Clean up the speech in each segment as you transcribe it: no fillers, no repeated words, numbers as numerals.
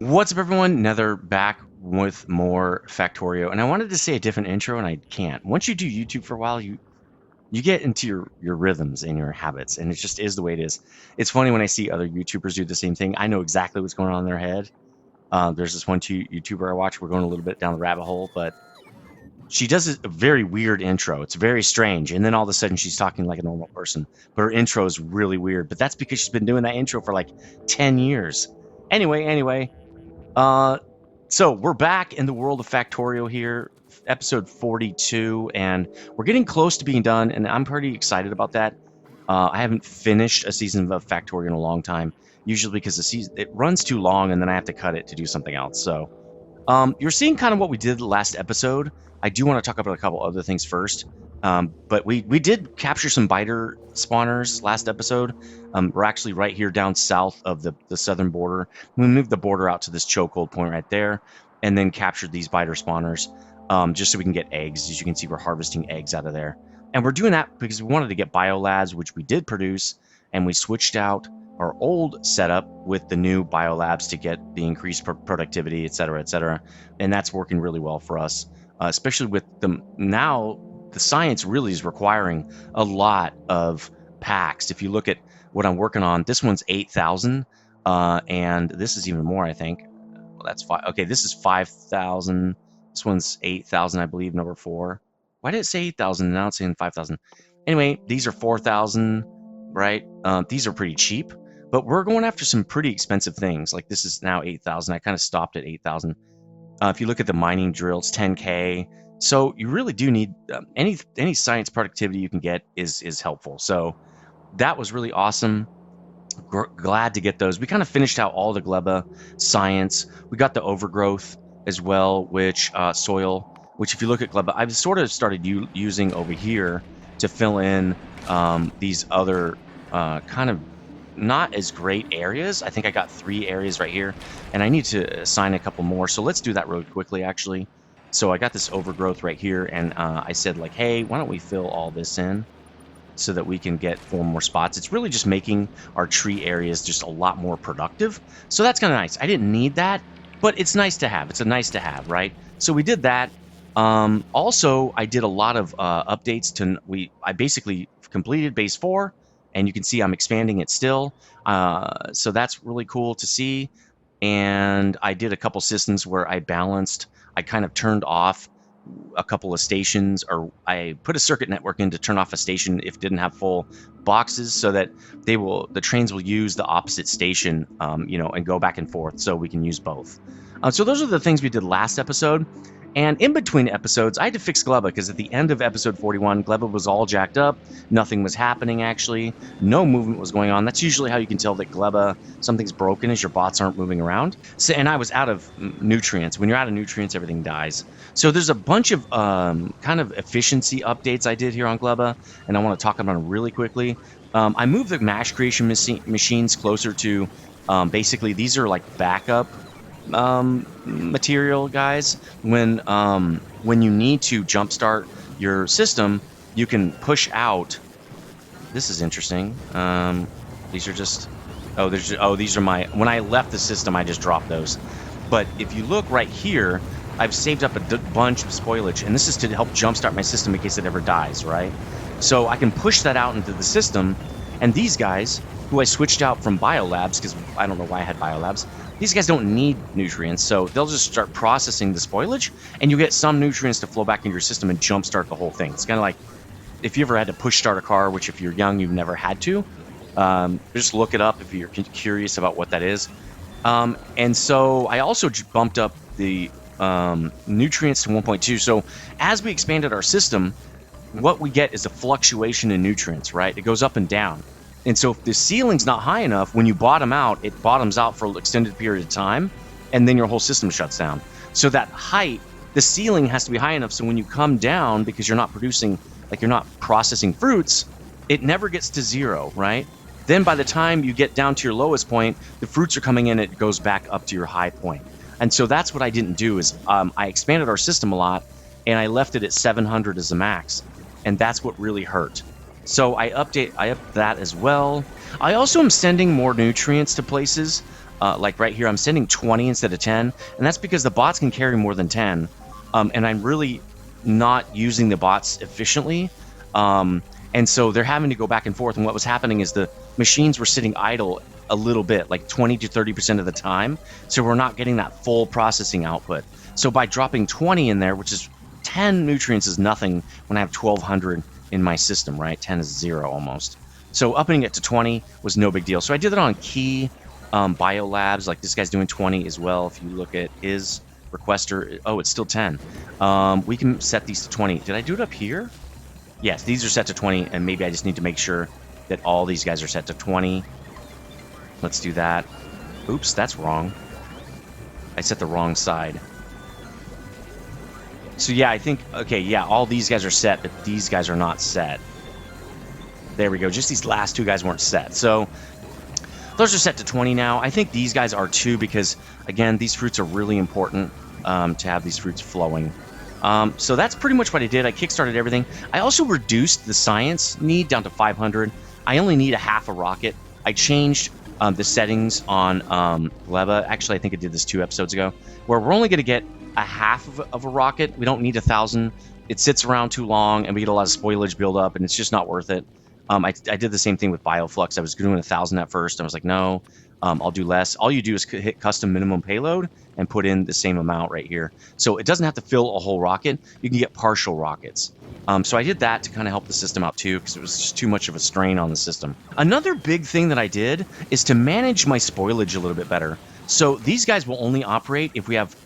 What's up, everyone? Nether back with more Factorio, and I wanted to say a different intro, and I can't. Once you do YouTube for a while, you get into your rhythms and your habits, and it just is the way it is. It's funny when I see other YouTubers do the same thing. I know exactly what's going on in their head. There's this one YouTuber I watch. We're going a little bit down the rabbit hole, but she does a very weird intro. It's very strange, and then all of a sudden she's talking like a normal person, but her intro is really weird. But that's because she's been doing that intro for like 10 years. Anyway. Uh, so we're back in the world of Factorio here, episode 42, and we're getting close to being done, and I'm pretty excited about that. I haven't finished a season of Factorio in a long time, usually because the season it runs too long, and then I have to cut it to do something else. So, you're seeing kind of what we did last episode. I do want to talk about a couple other things first. But we did capture some biter spawners last episode. We're actually right here down south of the southern border. We moved the border out to this chokehold point right there, and then captured these biter spawners just so we can get eggs. As you can see, we're harvesting eggs out of there. And we're doing that because we wanted to get biolabs, which we did produce, and we switched out our old setup with the new biolabs to get the increased productivity, et cetera, and that's working really well for us, especially with the now the science really is requiring a lot of packs. If you look at what I'm working on, this one's 8,000, and this is even more, I think. Well, that's five. Okay, this is 5,000. This one's 8,000, I believe, number 4. Why did it say 8,000? Now it's saying 5,000. Anyway, these are 4,000, right? These are pretty cheap, but we're going after some pretty expensive things. Like this is now 8,000. I kind of stopped at 8,000. If you look at the mining drill, it's 10K. So you really do need any science productivity you can get is helpful. So that was really awesome. Glad to get those. We kind of finished out all the gleba science. We got the overgrowth as well, which soil. Which if you look at gleba, I've sort of started using over here to fill in these other kind of not as great areas. I think I got 3 areas right here, and I need to assign a couple more. So let's do that really quickly, actually. So I got this overgrowth right here, and I said, like, hey, why don't we fill all this in so that we can get 4 more spots. It's really just making our tree areas just a lot more productive. So that's kind of nice. I didn't need that, but it's nice to have. It's a nice to have, right? So we did that. Also, I did a lot of updates to I basically completed base 4, and you can see I'm expanding it still. So that's really cool to see. And I did a couple systems where I kind of turned off a couple of stations, or I put a circuit network in to turn off a station if it didn't have full boxes, so that the trains will use the opposite station, and go back and forth, so we can use both. So those are the things we did last episode. And in between episodes, I had to fix gleba because at the end of episode 41, gleba was all jacked up. Nothing was happening, actually. No movement was going on. That's usually how you can tell that gleba, something's broken, is your bots aren't moving around. So, and I was out of nutrients. When you're out of nutrients, everything dies. So there's a bunch of kind of efficiency updates I did here on gleba, and I want to talk about them really quickly. I moved the mash creation machines closer to, basically, these are like backup material, guys. When you need to jumpstart your system, you can push out. This is interesting. These are just these are my, when I left the system I just dropped those. But if you look right here, I've saved up a bunch of spoilage, and this is to help jumpstart my system in case it ever dies, right? So I can push that out into the system, and these guys, who I switched out from biolabs, because I don't know why I had biolabs, these guys don't need nutrients, so they'll just start processing the spoilage, and you get some nutrients to flow back into your system and jumpstart the whole thing. It's kind of like if you ever had to push start a car, which if you're young, you've never had to. Just look it up if you're curious about what that is. And so I also bumped up the nutrients to 1.2. So as we expanded our system, what we get is a fluctuation in nutrients, right? It goes up and down. And so if the ceiling's not high enough, when you bottom out, it bottoms out for an extended period of time, and then your whole system shuts down. So that height, the ceiling has to be high enough so when you come down, because you're not producing, like you're not processing fruits, it never gets to 0, right? Then by the time you get down to your lowest point, the fruits are coming in, it goes back up to your high point. And so that's what I didn't do, is I expanded our system a lot, and I left it at 700 as the max. And that's what really hurt. So I upped that as well. I also am sending more nutrients to places. like right here, I'm sending 20 instead of 10, and that's because the bots can carry more than 10, and I'm really not using the bots efficiently, and so they're having to go back and forth. And what was happening is the machines were sitting idle a little bit, like 20 to 30% of the time, so we're not getting that full processing output. So by dropping 20 in there, which is 10 nutrients is nothing when I have 1200 in my system, right? 10 is 0 almost. So upping it to 20 was no big deal. So I did it on key biolabs, like this guy's doing 20 as well. If you look at his requester, oh, it's still 10. We can set these to 20. Did I do it up here? Yes, these are set to 20, and maybe I just need to make sure that all these guys are set to 20. Let's do that. Oops, that's wrong. I set the wrong side. So yeah, I think, okay, yeah, all these guys are set, but these guys are not set. There we go. Just these last two guys weren't set. So those are set to 20 now. I think these guys are too, because again, these fruits are really important to have these fruits flowing. So that's pretty much what I did. I kickstarted everything. I also reduced the science need down to 500. I only need a half a rocket. I changed the settings on Gleba. Actually, I think I did this 2 episodes ago, where we're only going to get a half of a rocket. We don't need 1,000. It sits around too long, and we get a lot of spoilage buildup, and it's just not worth it. I did the same thing with Bioflux. I was doing 1,000 at first. I was like, no, I'll do less. All you do is hit custom minimum payload and put in the same amount right here. So it doesn't have to fill a whole rocket. You can get partial rockets. So I did that to kind of help the system out too, because it was just too much of a strain on the system. Another big thing that I did is to manage my spoilage a little bit better. So these guys will only operate if we have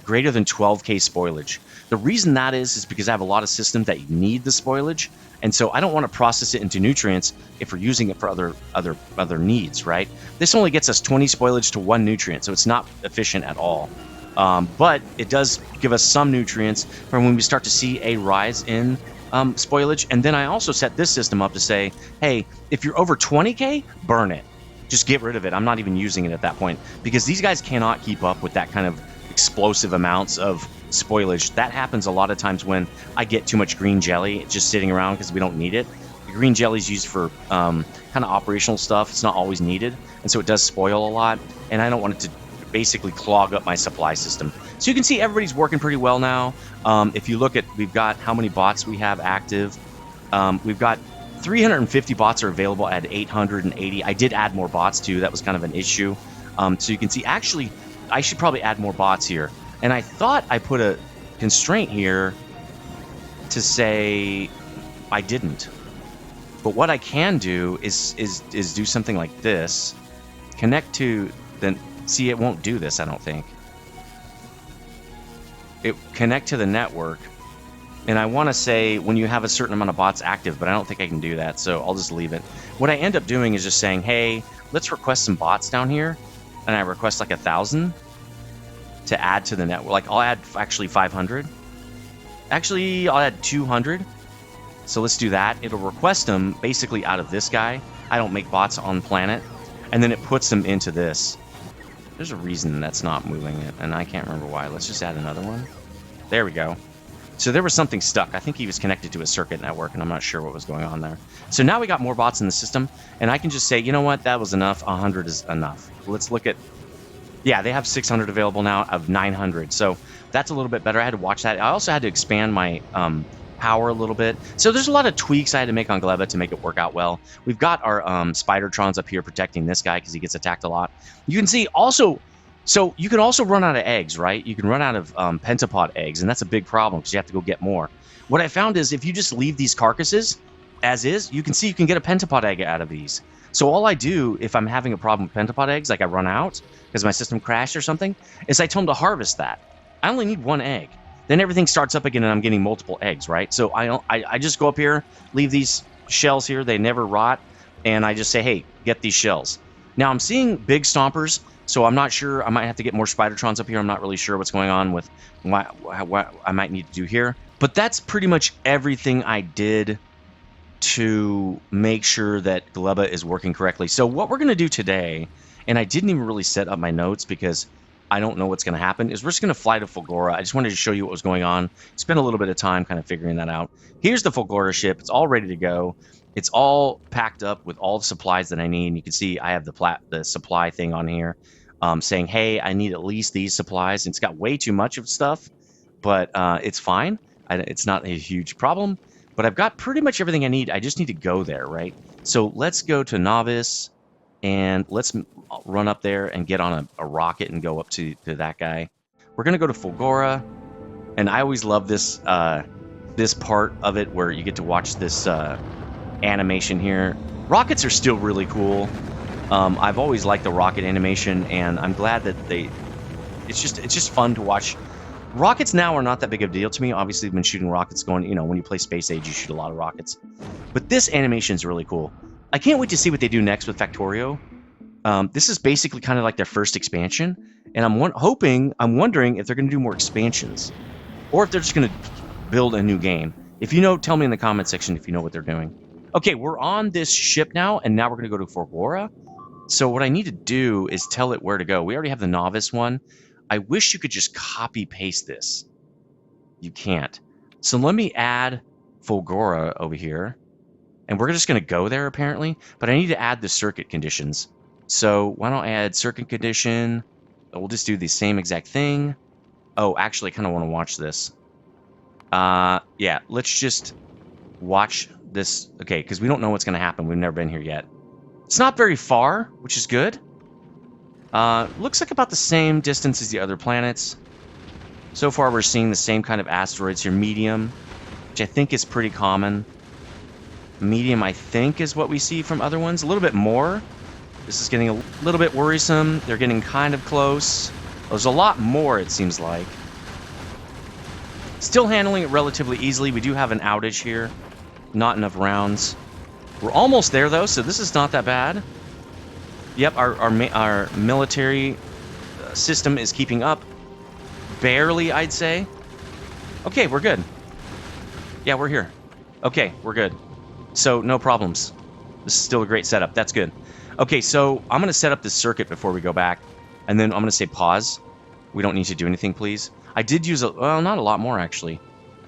greater than 12k spoilage. The reason that is because I have a lot of systems that need the spoilage, and so I don't want to process it into nutrients if we're using it for other needs, right? This only gets us 20 spoilage to 1 nutrient, so it's not efficient at all. But it does give us some nutrients for when we start to see a rise in spoilage. And then I also set this system up to say, hey, if you're over 20k, burn it. Just get rid of it. I'm not even using it at that point, because these guys cannot keep up with that kind of explosive amounts of spoilage. That happens a lot of times when I get too much green jelly just sitting around because we don't need it. The green jelly is used for kind of operational stuff. It's not always needed, and so it does spoil a lot, and I don't want it to basically clog up my supply system. So you can see everybody's working pretty well now. If you look at, we've got how many bots we have active. We've got 350 bots are available at 880. I did add more bots too. That was kind of an issue. So you can see, actually, I should probably add more bots here. And I thought I put a constraint here to say I didn't. But what I can do is do something like this. Connect to the... See, it won't do this, I don't think. It connect to the network. And I want to say when you have a certain amount of bots active, but I don't think I can do that, so I'll just leave it. What I end up doing is just saying, hey, let's request some bots down here. And I request like 1,000 to add to the network. Like, I'll add actually 500. Actually, I'll add 200. So let's do that. It'll request them basically out of this guy. I don't make bots on planet. And then it puts them into this. There's a reason that's not moving it, and I can't remember why. Let's just add another one. There we go. So there was something stuck. I think he was connected to a circuit network, and I'm not sure what was going on there. So now we got more bots in the system, and I can just say, you know what, that was enough. 100 is enough. Let's look at... Yeah, they have 600 available now of 900. So that's a little bit better. I had to watch that. I also had to expand my power a little bit. So there's a lot of tweaks I had to make on Gleba to make it work out well. We've got our spidertrons up here protecting this guy because he gets attacked a lot. You can see also... So you can also run out of eggs, right? You can run out of pentapod eggs, and that's a big problem because you have to go get more. What I found is if you just leave these carcasses as is, you can see you can get a pentapod egg out of these. So all I do if I'm having a problem with pentapod eggs, like I run out because my system crashed or something, is I tell them to harvest that. I only need 1 egg. Then everything starts up again and I'm getting multiple eggs, right? So I just go up here, leave these shells here, they never rot, and I just say, hey, get these shells. Now I'm seeing big stompers, so I'm not sure. I might have to get more spidertrons up here. I'm not really sure what's going on with what I might need to do here. But that's pretty much everything I did to make sure that Gleba is working correctly. So what we're going to do today, and I didn't even really set up my notes because I don't know what's going to happen, is we're just going to fly to Fulgora. I just wanted to show you what was going on. Spend a little bit of time kind of figuring that out. Here's the Fulgora ship. It's all ready to go. It's all packed up with all the supplies that I need. And you can see I have the supply thing on here. saying, hey, I need at least these supplies. And it's got way too much of stuff, but it's fine. It's not a huge problem, but I've got pretty much everything I need. I just need to go there, right? So let's go to novice and let's run up there and get on a rocket and go up to that guy. We're going to go to Fulgora. And I always love this this part of it where you get to watch this animation here. Rockets are still really cool. I've always liked the rocket animation, and I'm glad that it's just fun to watch. Rockets now are not that big of a deal to me. Obviously, I've been shooting rockets going, you know, when you play Space Age, you shoot a lot of rockets. But this animation is really cool. I can't wait to see what they do next with Factorio. This is basically kind of like their first expansion, and I'm wondering if they're going to do more expansions, or if they're just going to build a new game. If you know, tell me in the comment section if you know what they're doing. Okay, we're on this ship now, and now we're going to go to Fulgora. So what I need to do is tell it where to go. We already have the novice one. I wish you could just copy paste this. You can't. So let me add Fulgora over here. And we're just going to go there apparently, but I need to add the circuit conditions. So why don't I add circuit condition? We'll just do the same exact thing. Oh, actually, I kind of want to watch this. Yeah, let's just watch this. Okay, because we don't know what's going to happen. We've never been here yet. It's not very far, which is good. Looks like about the same distance as the other planets. So far, we're seeing the same kind of asteroids here. Medium, which I think is pretty common. Medium, I think, is what we see from other ones. A little bit more. This is getting a little bit worrisome. They're getting kind of close. There's a lot more, it seems like. Still handling it relatively easily. We do have an outage here. Not enough rounds. We're almost there, though, so this is not that bad. Yep, our military system is keeping up. Barely, I'd say. Okay, we're good. Yeah, we're here. Okay, we're good. So, no problems. This is still a great setup. That's good. Okay, so I'm going to set up this circuit before we go back. And then I'm going to say pause. We don't need to do anything, please. I did use, well, not a lot more, actually.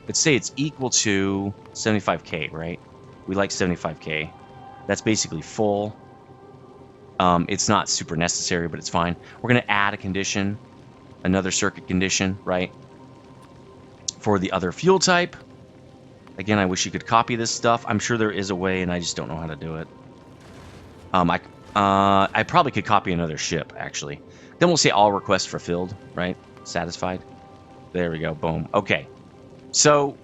Let's say it's equal to 75K, right? We like 75K. That's basically full. It's not super necessary, but it's fine. We're going to add a condition. Another circuit condition, right? For the other fuel type. Again, I wish you could copy this stuff. I'm sure there is a way, and I just don't know how to do it. I probably could copy another ship, actually. Then we'll say all requests fulfilled, right? Satisfied. There we go. Boom. Okay. So,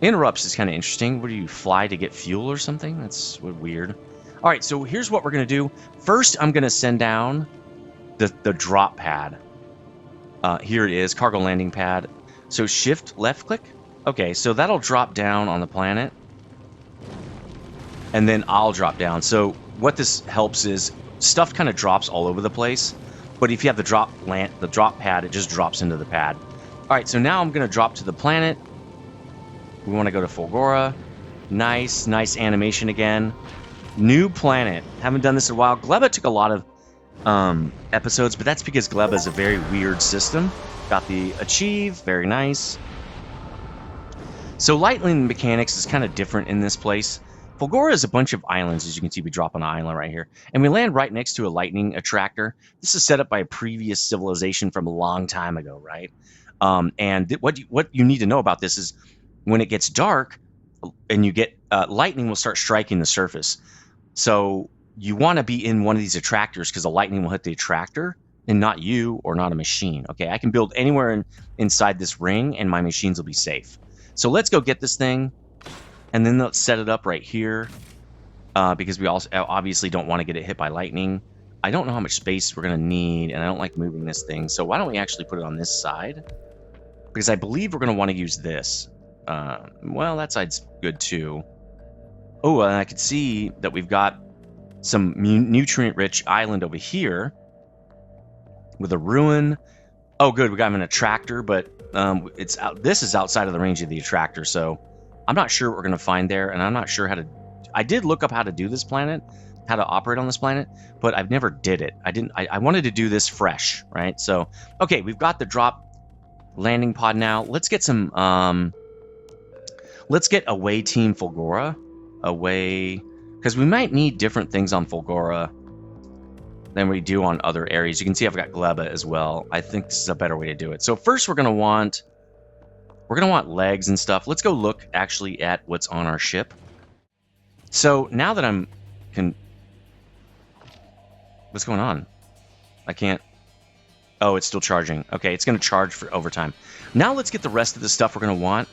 interrupts is kind of interesting. What do you fly to get fuel or something? That's weird. All right, so here's what we're going to do. First, I'm going to send down the drop pad. Here it is, cargo landing pad. So shift left click. Okay, so that'll drop down on the planet. And then I'll drop down. So what this helps is stuff kind of drops all over the place. But if you have the drop pad, it just drops into the pad. All right, so now I'm going to drop to the planet. We want to go to Fulgora. Nice animation again. New planet. Haven't done this in a while. Gleba took a lot of episodes, but that's because Gleba is a very weird system. Got the achieve. Very nice. So lightning mechanics is kind of different in this place. Fulgora is a bunch of islands. As you can see, we drop on an island right here. And we land right next to a lightning attractor. This is set up by a previous civilization from a long time ago, right? And what you need to know about this is when it gets dark and you get lightning will start striking the surface. So you want to be in one of these attractors because the lightning will hit the attractor and not you or not a machine. Okay, I can build anywhere inside this ring and my machines will be safe. So let's go get this thing. And then let's set it up right here because we also obviously don't want to get it hit by lightning. I don't know how much space we're going to need, and I don't like moving this thing. So why don't we actually put it on this side? Because I believe we're going to want to use this. Well, that side's good too. Oh, and I can see that we've got some nutrient-rich island over here with a ruin. Oh, good, we got an attractor, but it's out. This is outside of the range of the attractor, so I'm not sure what we're going to find there, and I'm not sure how to... I did look up how to do this planet, how to operate on this planet, but I've never did it. I wanted to do this fresh, right? So, okay, we've got the drop landing pod now. Let's get some... let's get away team Fulgora. Away... Because we might need different things on Fulgora. than we do on other areas. You can see I've got gleba as well. I think this is a better way to do it. So first we're gonna want legs and stuff. Let's go look actually at what's on our ship. So now that what's going on? I can't. Oh, it's still charging. Okay, it's gonna charge for overtime. Now let's get the rest of the stuff we're gonna want,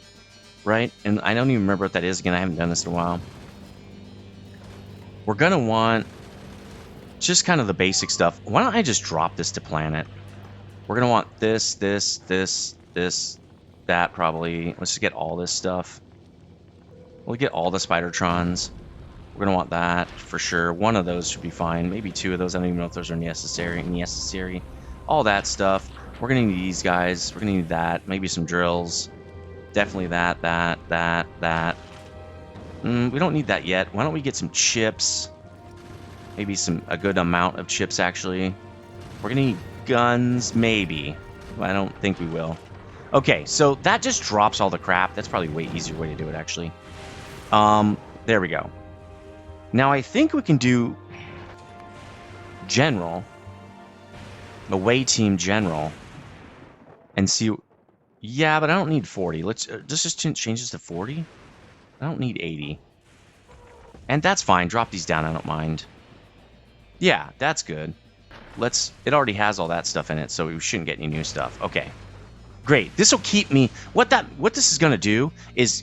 right? And I don't even remember what that is. Again, I haven't done this in a while. We're gonna want just kind of the basic stuff. Why don't I just drop this to planet? We're gonna want this, that probably. Let's just get all this stuff. We'll get all the spidertrons. We're gonna want that for sure. One of those should be fine. Maybe two of those. I don't even know if those are necessary. All that stuff. We're gonna need these guys. We're gonna need that. Maybe some drills. Definitely that. We don't need that yet. Why don't we get some chips? Maybe a good amount of chips, actually. We're gonna need guns, maybe. I don't think we will. Okay, so that just drops all the crap. That's probably a way easier way to do it, actually. There we go. Now I think we can do general, away team general, and see. Yeah, but I don't need 40. Let's just change this to 40. I don't need 80. And that's fine. Drop these down. I don't mind. Yeah, that's good. It already has all that stuff in it, so we shouldn't get any new stuff. Okay. Great. This will keep me. What this is going to do is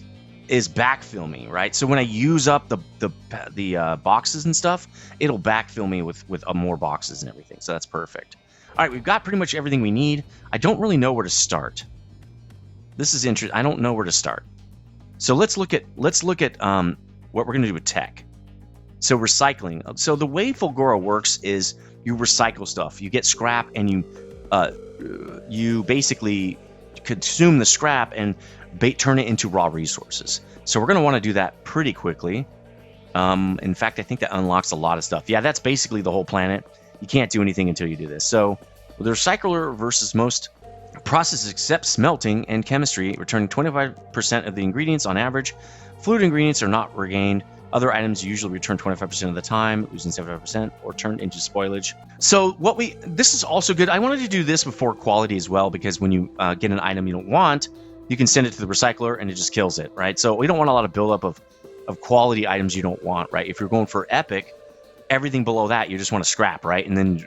backfill me, right? So when I use up the boxes and stuff, it'll backfill me with more boxes and everything. So that's perfect. All right, we've got pretty much everything we need. I don't really know where to start. This is interesting. I don't know where to start. So let's look at what we're going to do with tech. So recycling. So the way Fulgora works is you recycle stuff. You get scrap and you basically consume the scrap and turn it into raw resources. So we're going to want to do that pretty quickly. In fact, I think that unlocks a lot of stuff. Yeah, that's basically the whole planet. You can't do anything until you do this. So with the recycler versus most processes except smelting and chemistry, returning 25% of the ingredients on average. Fluid ingredients are not regained. Other items usually return 25% of the time, losing 75%, or turned into spoilage. So this is also good. I wanted to do this before quality as well, because when you get an item you don't want, you can send it to the recycler and it just kills it, right? So we don't want a lot of buildup of quality items you don't want, right? If you're going for epic, everything below that you just want to scrap, right? And then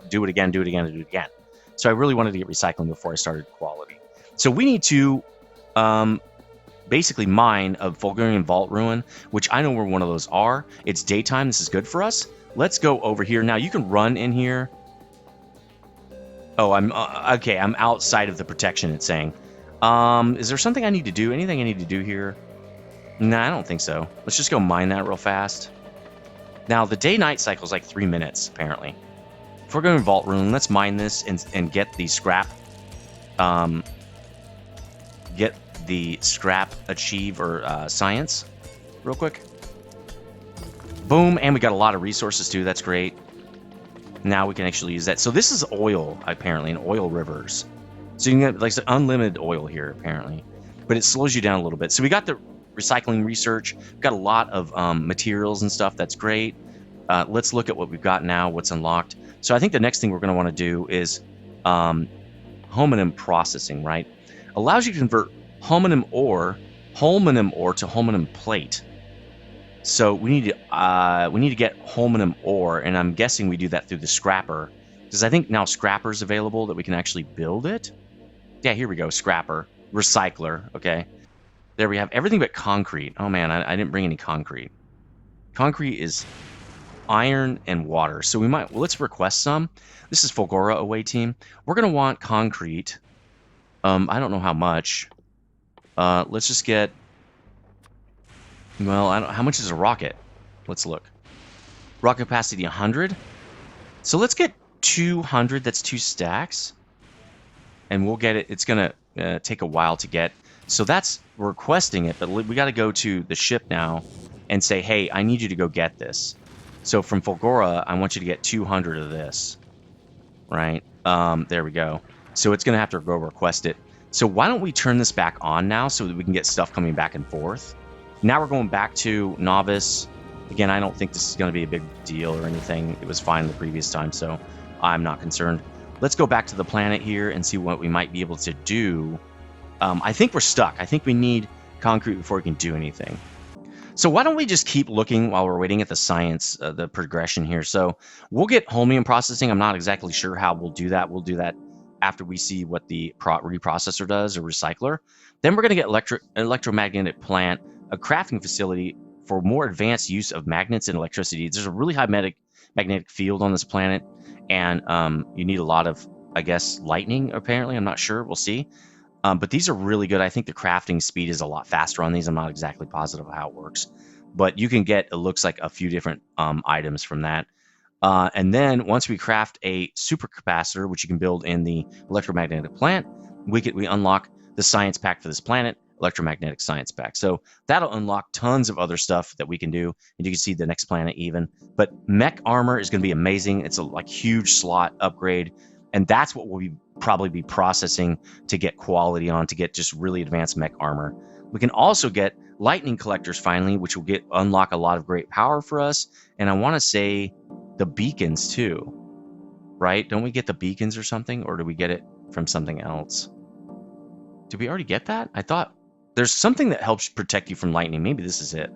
do it again. So I really wanted to get recycling before I started quality. So we need to basically mine a Fulgorian Vault Ruin, which I know where one of those are. It's daytime. This is good for us. Let's go over here. Now, you can run in here. Oh, okay. I'm outside of the protection, it's saying. Is there something I need to do? Anything I need to do here? Nah, I don't think so. Let's just go mine that real fast. Now, the day-night cycle is like 3 minutes, apparently. If we're going to Vault Ruin, let's mine this and get the scrap. Get the scrap achieve or science real quick. Boom, and we got a lot of resources too. That's great. Now we can actually use that. So this is oil, apparently, and oil rivers. So you can get like unlimited oil here, apparently. But it slows you down a little bit. So we got the recycling research. We've got a lot of materials and stuff. That's great. Let's look at what we've got now, what's unlocked. So I think the next thing we're going to want to do is homonym processing, right? Allows you to convert homonym ore to homonym plate. So we need to get homonym ore, and I'm guessing we do that through the scrapper, because I think now scrapper's available that we can actually build it. Yeah, here we go, scrapper, recycler. Okay, there we have everything but concrete. Oh man, I didn't bring any concrete. Concrete is iron and water, so let's request some. This is Fulgora away team. We're gonna want concrete. I don't know how much. Let's just get. Well, how much is a rocket? Let's look. Rocket capacity 100. So let's get 200. That's 2 stacks, and we'll get it. It's gonna take a while to get. So we're requesting it, but we got to go to the ship now and say, hey, I need you to go get this. So from Fulgora, I want you to get 200 of this. Right? There we go. So it's gonna have to go request it. So why don't we turn this back on now so that we can get stuff coming back and forth? Now we're going back to novice. Again, I don't think this is going to be a big deal or anything. It was fine the previous time, so I'm not concerned. Let's go back to the planet here and see what we might be able to do. I think we're stuck. I think we need concrete before we can do anything. So why don't we just keep looking while we're waiting at the science, the progression here. So we'll get holmium processing. I'm not exactly sure how we'll do that. We'll do that after we see what the reprocessor does, or recycler. Then we're going to get electromagnetic plant, a crafting facility for more advanced use of magnets and electricity. There's a really high magnetic field on this planet, and you need a lot of, I guess, lightning, apparently. I'm not sure. We'll see. But these are really good. I think the crafting speed is a lot faster on these. I'm not exactly positive how it works. But you can get, it looks like, a few different items from that. And then once we craft a supercapacitor, which you can build in the electromagnetic plant, we unlock the science pack for this planet, electromagnetic science pack. So that'll unlock tons of other stuff that we can do. And you can see the next planet even. But mech armor is going to be amazing. It's a huge slot upgrade. And that's what we'll probably be processing to get quality on, to get just really advanced mech armor. We can also get lightning collectors finally, which will unlock a lot of great power for us. And I want to say the beacons too, right? Don't we get the beacons or something? Or do we get it from something else? Did we already get that? I thought there's something that helps protect you from lightning. Maybe this is it.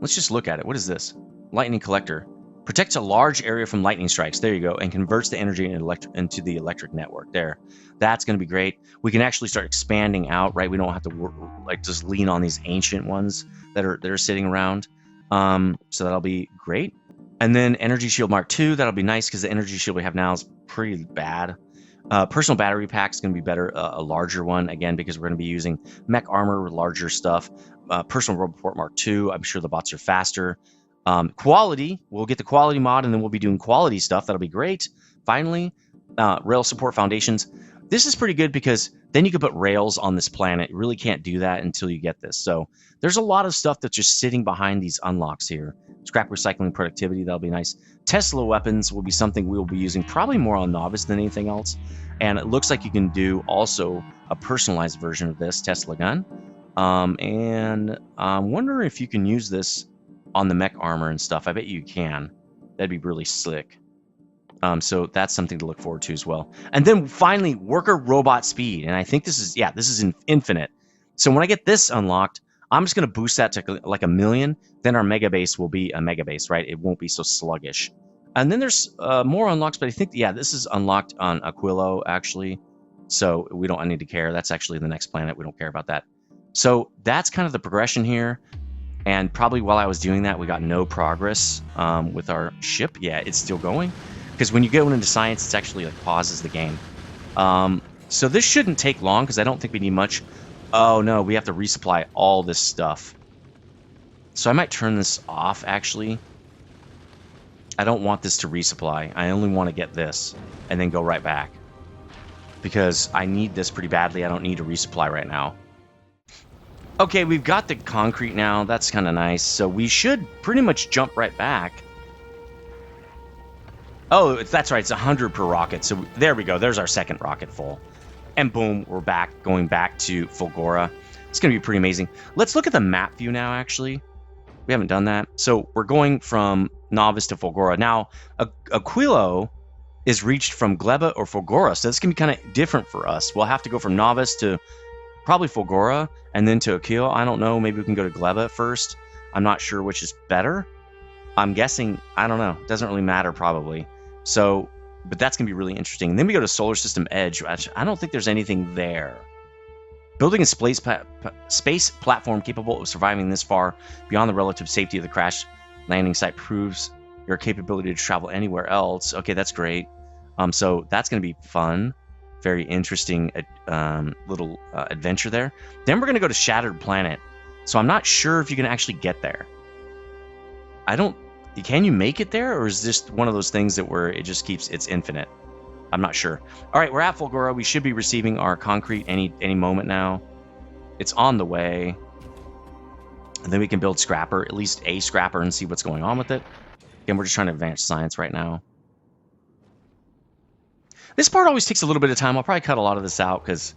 Let's just look at it. What is this? Lightning collector. Protects a large area from lightning strikes. There you go. And converts the energy into the electric network. There. That's going to be great. We can actually start expanding out, right? We don't have to just lean on these ancient ones that are sitting around. So that'll be great. And then Energy Shield Mark II. That'll be nice because the Energy Shield we have now is pretty bad. Personal battery pack is going to be better. A larger one, again, because we're going to be using mech armor, larger stuff. Personal Roboport Mark II. I'm sure the bots are faster. Quality, we'll get the quality mod, and then we'll be doing quality stuff. That'll be great. Finally, rail support foundations. This is pretty good because then you can put rails on this planet. You really can't do that until you get this. So there's a lot of stuff that's just sitting behind these unlocks here. Scrap recycling productivity, that'll be nice. Tesla weapons will be something we'll be using probably more on novice than anything else. And it looks like you can do also a personalized version of this Tesla gun. And I'm wondering if you can use this on the mech armor and stuff. I bet you can. That'd be really slick. So that's something to look forward to as well. And then finally, worker robot speed. And I think this is infinite. So when I get this unlocked, I'm just going to boost that to like 1 million. Then our megabase will be a megabase, right? It won't be so sluggish. And then there's more unlocks, but I think, this is unlocked on Aquilo, actually. So we don't need to care. That's actually the next planet. We don't care about that. So that's kind of the progression here. And probably while I was doing that, we got no progress with our ship. Yeah, it's still going. Because when you go into science, it actually pauses the game. So this shouldn't take long because I don't think we need much. Oh no, we have to resupply all this stuff. So I might turn this off, actually. I don't want this to resupply. I only want to get this and then go right back. Because I need this pretty badly. I don't need to resupply right now. Okay, we've got the concrete now. That's kind of nice. So we should pretty much jump right back. Oh, that's right. It's 100 per rocket. So there we go. There's our second rocket full. And boom, we're back, going back to Fulgora. It's going to be pretty amazing. Let's look at the map view now, actually. We haven't done that. So we're going from Novice to Fulgora. Now, Aquilo is reached from Gleba or Fulgora. So this can be kind of different for us. We'll have to go from Novice to probably Fulgora and then to Aquilo. I don't know. Maybe we can go to Gleba first. I'm not sure which is better. I'm guessing, I don't know. It doesn't really matter, probably. So, but that's going to be really interesting. And then we go to Solar System Edge. I don't think there's anything there. Building a space platform capable of surviving this far beyond the relative safety of the crash landing site proves your capability to travel anywhere else. Okay, that's great. So that's going to be fun. Very interesting little adventure there. Then we're going to go to Shattered Planet. So I'm not sure if you can actually get there. Can you make it there, or is this one of those things that where it just keeps, it's infinite? I'm not sure. All right, we're at Fulgora. We should be receiving our concrete any moment now. It's on the way. And then we can build Scrapper, at least a Scrapper, and see what's going on with it. Again, we're just trying to advance science right now. This part always takes a little bit of time. I'll probably cut a lot of this out because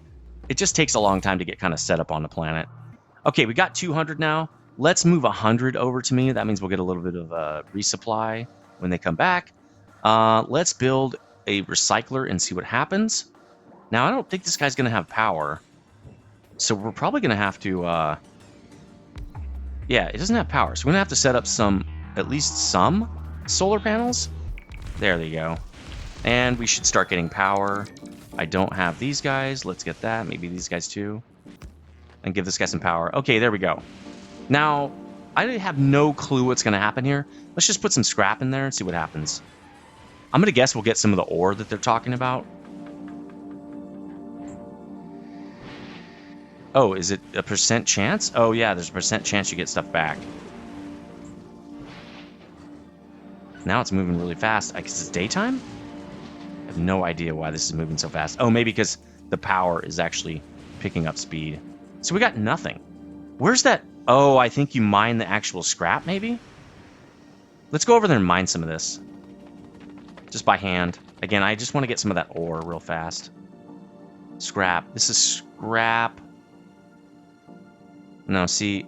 it just takes a long time to get kind of set up on the planet. Okay, we got 200 now. Let's move 100 over to me. That means we'll get a little bit of a resupply when they come back. Let's build a recycler and see what happens. Now, I don't think this guy's going to have power. So we're probably going to have to... yeah, it doesn't have power. So we're going to have to set up at least some solar panels. There they go. And we should start getting power. I don't have these guys. Let's get that. Maybe these guys too. And give this guy some power. Okay, there we go. Now, I have no clue what's going to happen here. Let's just put some scrap in there and see what happens. I'm going to guess we'll get some of the ore that they're talking about. Oh, is it a % chance? Oh, yeah, there's a % chance you get stuff back. Now it's moving really fast. I guess it's daytime? I have no idea why this is moving so fast. Oh, maybe because the power is actually picking up speed. So we got nothing. Where's that? Oh, I think you mine the actual scrap, maybe? Let's go over there and mine some of this. Just by hand. Again, I just want to get some of that ore real fast. Scrap. This is scrap. No, see.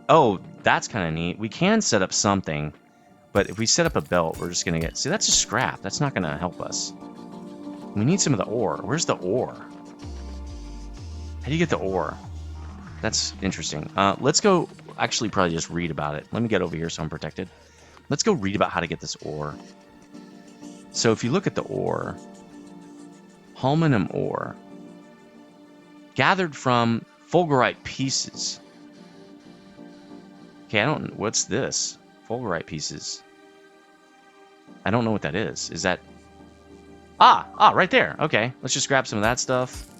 Oh, that's kind of neat. We can set up something. But if we set up a belt, we're just going to get... See, that's just scrap. That's not going to help us. We need some of the ore. Where's the ore? How do you get the ore? That's interesting. Let's go... Actually, probably just read about it. Let me get over here so I'm protected. Let's go read about how to get this ore. So if you look at the ore... Holminum ore. Gathered from fulgorite pieces. Okay, I don't... What's this? Fulgorite pieces. I don't know what that is. Is that... Ah, right there. Okay, let's just grab some of that stuff.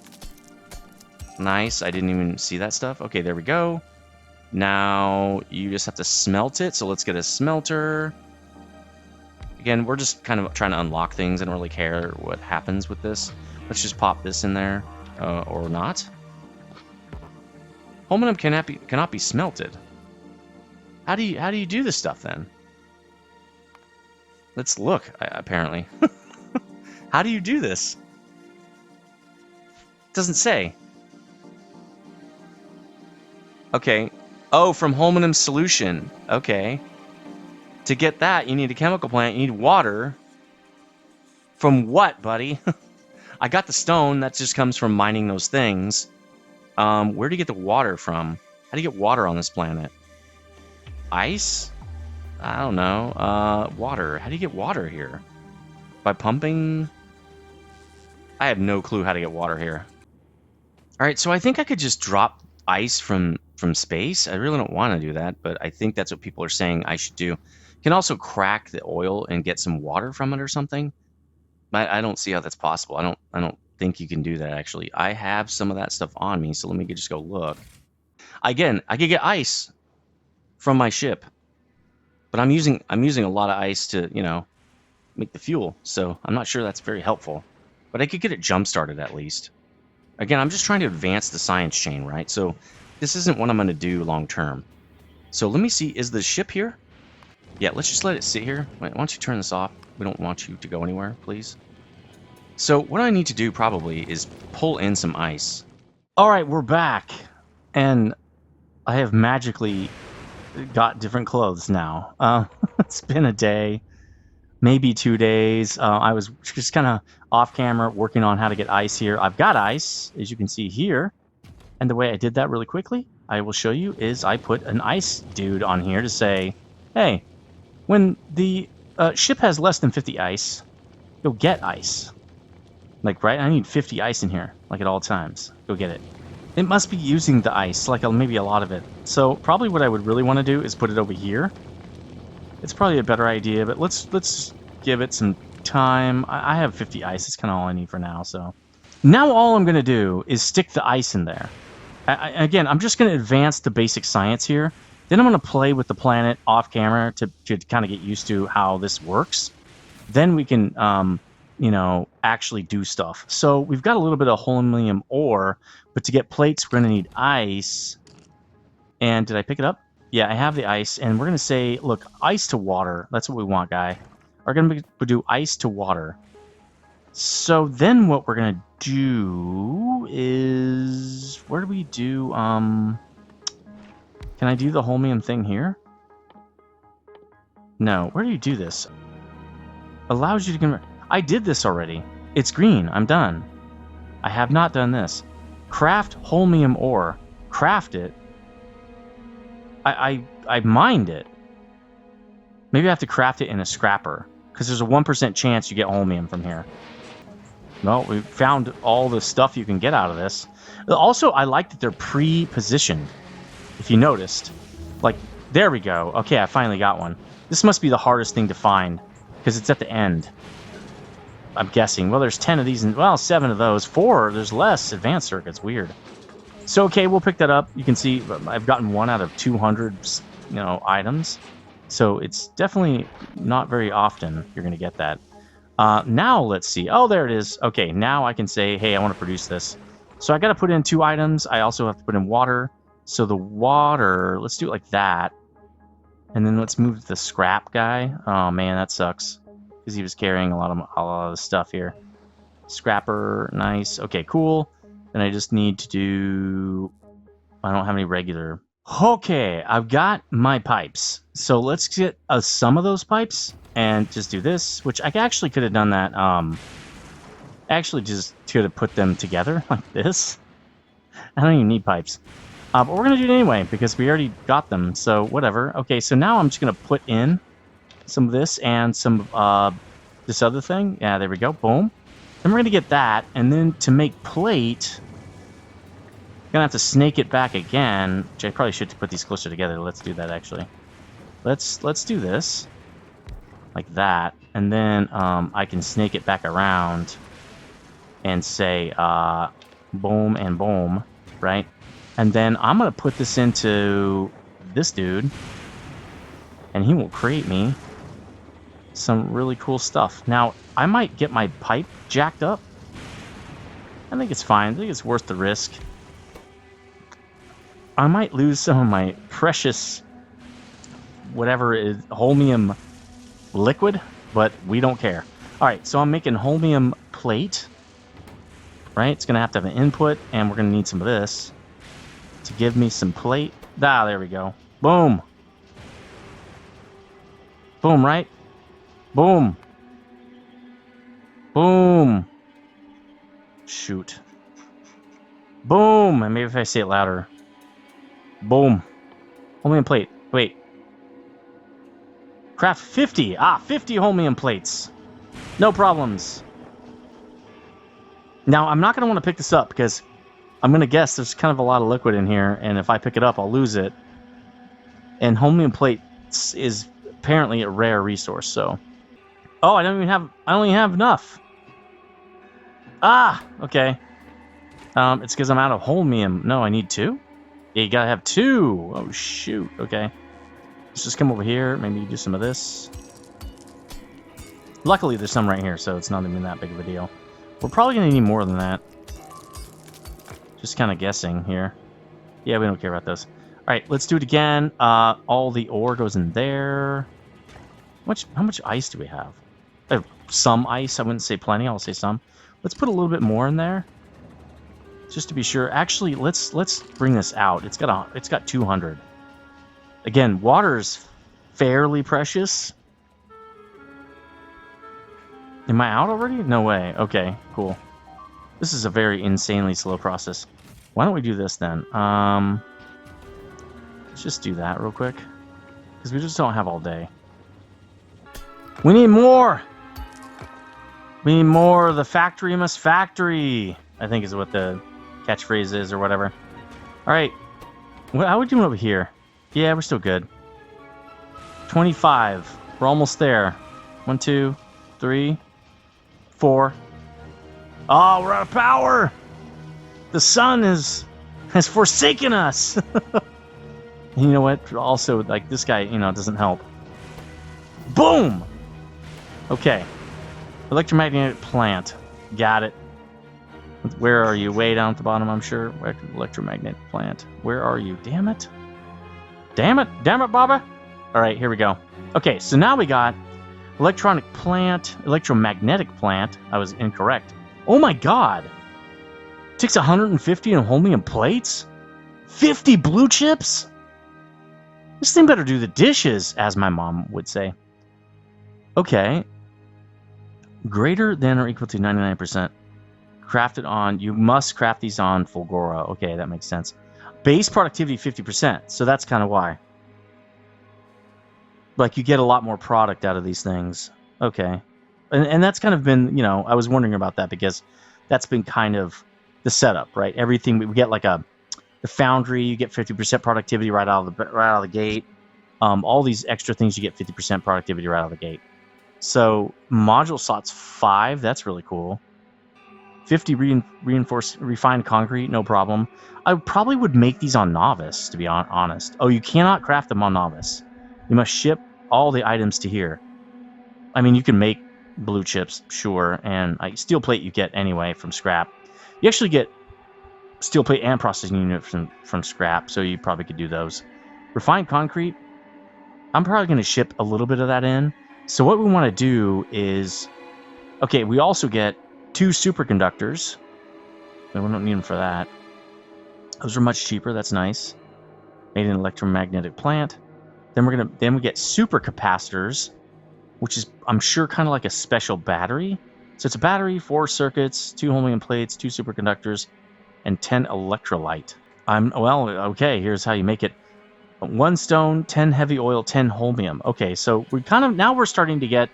Nice. I didn't even see that stuff. Okay, there we go. Now, you just have to smelt it. So let's get a smelter. Again, we're just kind of trying to unlock things. I don't really care what happens with this. Let's just pop this in there. Or not. Holminum cannot be smelted. How do you do this stuff then? Let's look, apparently. How do you do this? It doesn't say. Okay. Oh, from Holminum solution. Okay. To get that, you need a chemical plant. You need water. From what, buddy? I got the stone. That just comes from mining those things. Where do you get the water from? How do you get water on this planet? Ice? I don't know. Water. How do you get water here? By pumping? I have no clue how to get water here. Alright, so I think I could just drop ice from space. I really don't want to do that, but I think that's what people are saying I should do. You can also crack the oil and get some water from it or something. I don't see how that's possible. I don't think you can do that, actually. I have some of that stuff on me, so let me just go look. Again, I could get ice from my ship. But I'm using a lot of ice to, you know, make the fuel. So I'm not sure that's very helpful. But I could get it jump-started at least. Again, I'm just trying to advance the science chain, right? So this isn't what I'm going to do long-term. So let me see. Is the ship here? Yeah, let's just let it sit here. Wait, why don't you turn this off? We don't want you to go anywhere, please. So what I need to do probably is pull in some ice. All right, we're back. And I have magically got different clothes now. It's been a day, maybe 2 days. I was just kind of off camera working on how to get ice here. I've got ice, as you can see here. And the way I did that really quickly, I will show you, is I put an ice dude on here to say, hey, when the ship has less than 50 ice, you'll get ice. Like, right? I need 50 ice in here, like at all times. Go get it. It must be using the ice, like maybe a lot of it. So probably what I would really want to do is put it over here. It's probably a better idea, but let's give it some time. I have 50 ice. It's kind of all I need for now. So now all I'm going to do is stick the ice in there. Again, I'm just going to advance the basic science here. Then I'm going to play with the planet off camera to kind of get used to how this works. Then we can, you know, actually do stuff. So we've got a little bit of holmium ore, but to get plates, we're going to need ice. And did I pick it up? Yeah, I have the ice. And we're going to say, look, ice to water. That's what we want, guy. We're going to do ice to water. So then what we're going to do is... Where do we do... Can I do the holmium thing here? No. Where do you do this? Allows you to convert. I did this already. It's green. I'm done. I have not done this. Craft holmium ore. Craft it. I mined it. Maybe I have to craft it in a scrapper, because there's a 1% chance you get holmium from here. Well, we found all the stuff you can get out of this. Also, I like that they're pre-positioned. If you noticed. Like, there we go. Okay, I finally got one. This must be the hardest thing to find, because it's at the end. I'm guessing. Well, there's 10 of these, and well, 7 of those. 4, there's less advanced circuits. Weird. So, okay, we'll pick that up. You can see I've gotten 1 out of 200, items. So it's definitely not very often you're going to get that. Now, let's see. Oh, there it is. Okay, now I can say, hey, I want to produce this. So I got to put in 2 items. I also have to put in water. So the water, let's do it like that. And then let's move to the scrap guy. Oh, man, that sucks. Because he was carrying a lot of the stuff here. Scrapper, nice. Okay, cool. Then I just need to do... I don't have any regular... Okay, I've got my pipes. So let's get some of those pipes and just do this, which I actually could have done that. Actually just could have put them together like this. I don't even need pipes. But we're going to do it anyway because we already got them, so whatever. Okay, so now I'm just going to put in some of this and some this other thing. Yeah, there we go. Boom. Then we're going to get that, and then to make plate... Gonna have to snake it back again, which I probably should put these closer together. Let's do that actually. Let's do this like that, and then I can snake it back around and say boom and boom, right? And then I'm gonna put this into this dude, and he will create me some really cool stuff. Now I might get my pipe jacked up. I think it's fine. I think it's worth the risk. I might lose some of my precious, whatever is holmium liquid, but we don't care. All right, so I'm making holmium plate, right? It's going to have an input, and we're going to need some of this to give me some plate. Ah, there we go. Boom. Boom, right? Boom. Boom. Shoot. Boom. And maybe if I say it louder. Boom. Holmium plate. Wait. Craft 50. 50 holmium plates. No problems. Now, I'm not going to want to pick this up because I'm going to guess there's kind of a lot of liquid in here, and if I pick it up, I'll lose it. And holmium plate is apparently a rare resource, so... Oh, I only have enough. Okay. It's because I'm out of holmium. No, I need 2? Yeah, you gotta have 2. Oh, shoot. Okay. Let's just come over here. Maybe do some of this. Luckily, there's some right here, so it's not even that big of a deal. We're probably gonna need more than that. Just kind of guessing here. Yeah, we don't care about those. All right, let's do it again. All the ore goes in there. How much ice do we have? I have some ice. I wouldn't say plenty. I'll say some. Let's put a little bit more in there. Just to be sure. Actually, let's bring this out. It's got 200. Again, water's fairly precious. Am I out already? No way. Okay, cool. This is a very insanely slow process. Why don't we do this then? Let's just do that real quick. Because we just don't have all day. We need more! We need more. The factory must factory, I think is what the catchphrase is or whatever. All right. How are we doing over here? Yeah, we're still good. 25. We're almost there. 1, 2, 3, 4. Oh, we're out of power. The sun has forsaken us. You know what? Also, like this guy, doesn't help. Boom. Okay. Electromagnetic plant. Got it. Where are you? Way down at the bottom, I'm sure. Electromagnetic plant. Where are you? Damn it. Damn it. Damn it, Baba. All right, here we go. Okay, so now we got electromagnetic plant. I was incorrect. Oh my god. Takes 150 in holmium plates? 50 blue chips? This thing better do the dishes, as my mom would say. Okay. Greater than or equal to 99%. Crafted on, you must craft these on Fulgora. Okay, that makes sense. Base productivity 50%, so that's kind of why. Like, you get a lot more product out of these things. Okay. And that's kind of been, I was wondering about that because that's been kind of the setup, right? Everything, we get like the foundry, you get 50% productivity right out of the gate. All these extra things, you get 50% productivity right out of the gate. So module slots 5, that's really cool. 50 reinforced refined concrete, no problem. I probably would make these on novice, to be honest. Oh, you cannot craft them on novice. You must ship all the items to here. I mean, you can make blue chips, sure, and steel plate you get anyway from scrap. You actually get steel plate and processing unit from scrap, so you probably could do those. Refined concrete, I'm probably going to ship a little bit of that in. So what we want to do is, okay, we also get 2 superconductors. We don't need them for that. Those are much cheaper. That's nice. Made an electromagnetic plant. Then we get supercapacitors, which is, I'm sure, kind of like a special battery. So it's a battery, 4 circuits, 2 holmium plates, 2 superconductors, and 10 electrolyte. Well, okay, here's how you make it. 1 stone, 10 heavy oil, 10 holmium. Okay, so now we're starting to get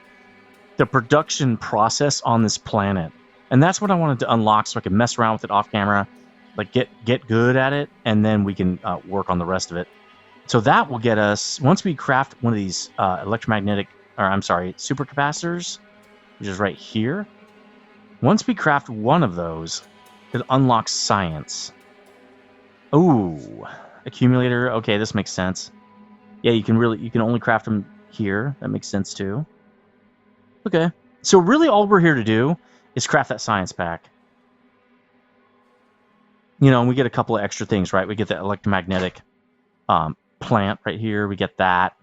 the production process on this planet. And that's what I wanted to unlock so I could mess around with it off camera, like get good at it, and then we can work on the rest of it. So that will get us, once we craft one of these supercapacitors, which is right here. Once we craft one of those, it unlocks science. Ooh, accumulator. Okay, this makes sense. Yeah, you can only craft them here. That makes sense too. Okay, so really all we're here to do is craft that science pack. And we get a couple of extra things, right? We get the electromagnetic plant right here. We get that.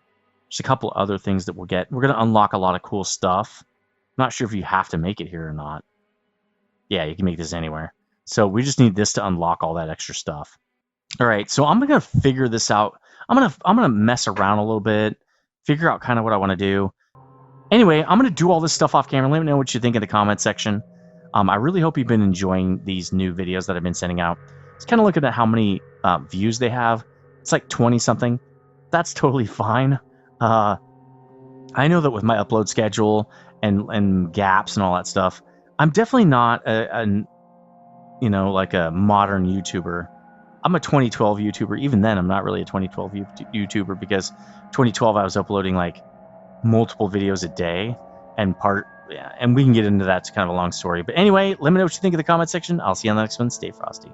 There's a couple of other things that we'll get. We're going to unlock a lot of cool stuff. I'm not sure if you have to make it here or not. Yeah, you can make this anywhere. So we just need this to unlock all that extra stuff. All right, so I'm going to figure this out. I'm going to mess around a little bit, figure out kind of what I want to do. Anyway, I'm going to do all this stuff off camera. Let me know what you think in the comment section. I really hope you've been enjoying these new videos that I've been sending out. Just kind of looking at how many views they have. It's like 20-something. That's totally fine. I know that with my upload schedule and gaps and all that stuff, I'm definitely not like a modern YouTuber. I'm a 2012 YouTuber. Even then, I'm not really a 2012 YouTuber because 2012 I was uploading like multiple videos a day, and we can get into that. It's kind of a long story. But anyway, let me know what you think in the comment section. I'll see you on the next one. Stay frosty.